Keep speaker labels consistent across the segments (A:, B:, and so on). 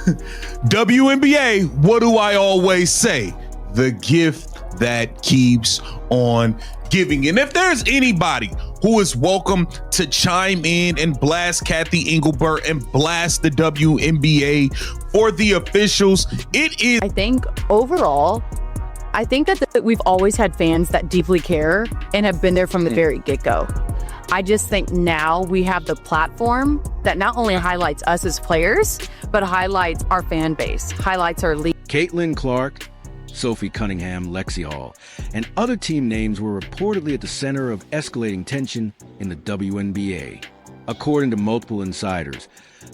A: WNBA, what do I always say? The gift that keeps on giving. And if there's anybody who is welcome to chime in and blast Kathy Engelbert and blast the WNBA for the officials, it is.
B: I think overall, I think that we've always had fans that deeply care and have been there from the very get-go. I just think now we have the platform that not only highlights us as players, but highlights our fan base, highlights our league.
C: Caitlin Clark, Sophie Cunningham Lexie Hull, and other team names were reportedly at the center of escalating tension in the WNBA. According to multiple insiders,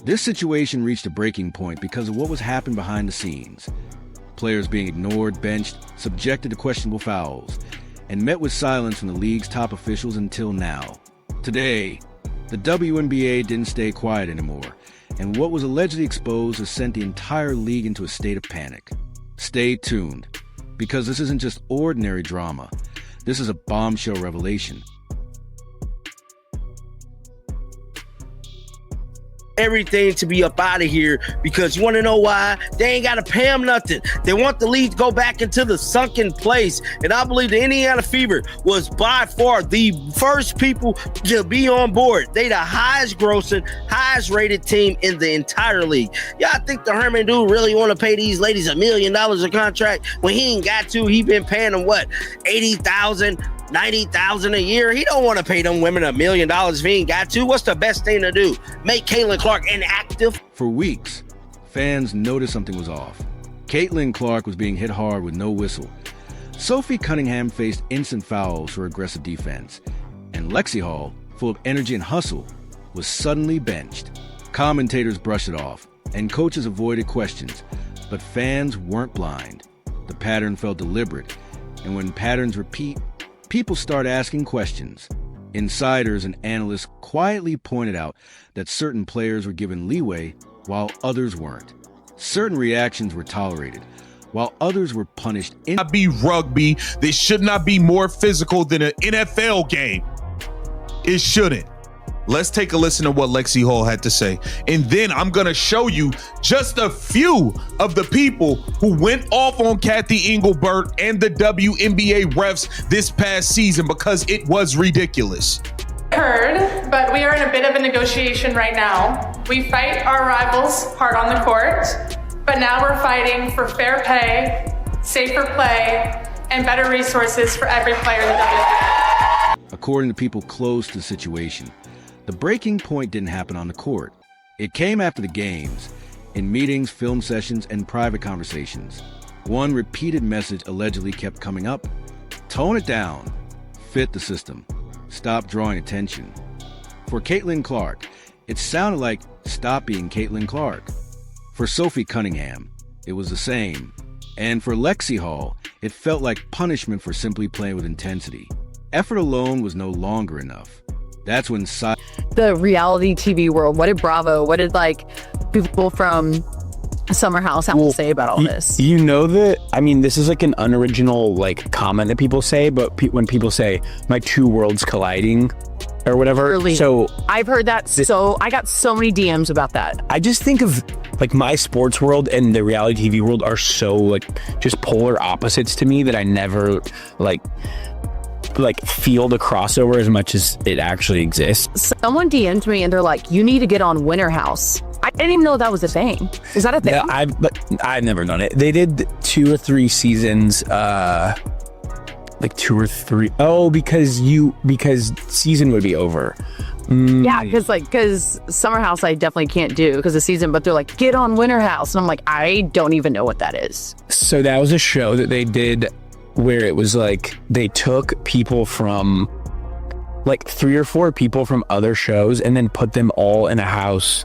C: this situation reached a breaking point because of what was happening behind the scenes. Players being ignored, benched, subjected to questionable fouls, and met with silence from the league's top officials until now. Today, the WNBA didn't stay quiet anymore, and what was allegedly exposed has sent the entire league into a state of panic. Stay tuned, because this isn't just ordinary drama. This is a bombshell revelation.
D: Everything to be up out of here, because you want to know why? They ain't got to pay them nothing. They want the league to go back into the sunken place. And I believe the Indiana Fever was by far the first people to be on board. They the highest grossing, highest rated team in the entire league. Y'all think the Herman dude really want to pay these ladies $1 million a contract when he ain't got to? He been paying them what, $80,000, $90,000 a year? He don't want to pay them women $1 million if he ain't got to. What's the best thing to do? Make Caitlin Clark inactive?
C: For weeks, fans noticed something was off. Caitlin Clark was being hit hard with no whistle. Sophie Cunningham faced instant fouls for aggressive defense. And Lexie Hull, full of energy and hustle, was suddenly benched. Commentators brushed it off, and coaches avoided questions. But fans weren't blind. The pattern felt deliberate. And when patterns repeat, people start asking questions. Insiders and analysts quietly pointed out that certain players were given leeway while others weren't. Certain reactions were tolerated, while others were punished.
A: Not be rugby. This should not be more physical than an NFL game. It shouldn't. Let's take a listen to what Lexie Hull had to say. And then I'm going to show you just a few of the people who went off on Kathy Engelbert and the WNBA refs this past season, because it was ridiculous.
E: Heard, but we are in a bit of a negotiation right now. We fight our rivals hard on the court, but now we're fighting for fair pay, safer play, and better resources for every player in the WNBA.
C: According to people close to the situation, the breaking point didn't happen on the court. It came after the games, in meetings, film sessions, and private conversations. One repeated message allegedly kept coming up: tone it down, fit the system, stop drawing attention. For Caitlin Clark, it sounded like stop being Caitlin Clark. For Sophie Cunningham, it was the same. And for Lexie Hull, it felt like punishment for simply playing with intensity. Effort alone was no longer enough. That's when
B: The reality TV world, what did Bravo, what did people from Summer House have to say about all this?
F: You know that, I mean, this is like an unoriginal comment that people say, but when people say my two worlds colliding or whatever.
B: Really?
F: So
B: I've heard that. I got so many DMs about that.
F: I just think of my sports world and the reality TV world are so just polar opposites to me that I never feel the crossover as much as it actually exists.
B: Someone DM'd me and they're like, you need to get on Winter House. I didn't even know that was a thing. Is that a thing?
F: Yeah, I've never done it. They did 2 or 3 seasons, 2 or 3. Oh, because season would be over.
B: Yeah, because Summer House I definitely can't do because of season, but they're like, get on Winter House. And I'm like, I don't even know what that is.
F: So that was a show that they did where it was they took people from 3 or 4 people from other shows and then put them all in a house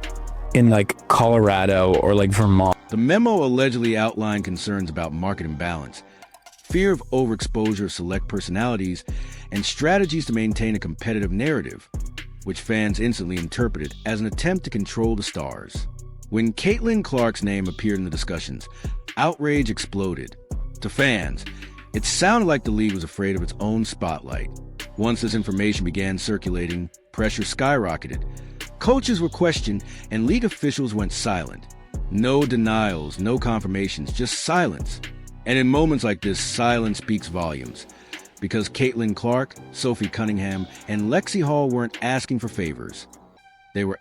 F: in Colorado or Vermont.
C: The memo allegedly outlined concerns about market imbalance, fear of overexposure of select personalities, and strategies to maintain a competitive narrative, which fans instantly interpreted as an attempt to control the stars. When Caitlin Clark's name appeared in the discussions, outrage exploded. To fans, it sounded like the league was afraid of its own spotlight. Once this information began circulating, pressure skyrocketed. Coaches were questioned, and league officials went silent. No denials, no confirmations, just silence. And in moments like this, silence speaks volumes. Because Caitlin Clark, Sophie Cunningham, and Lexie Hull weren't asking for favors. They were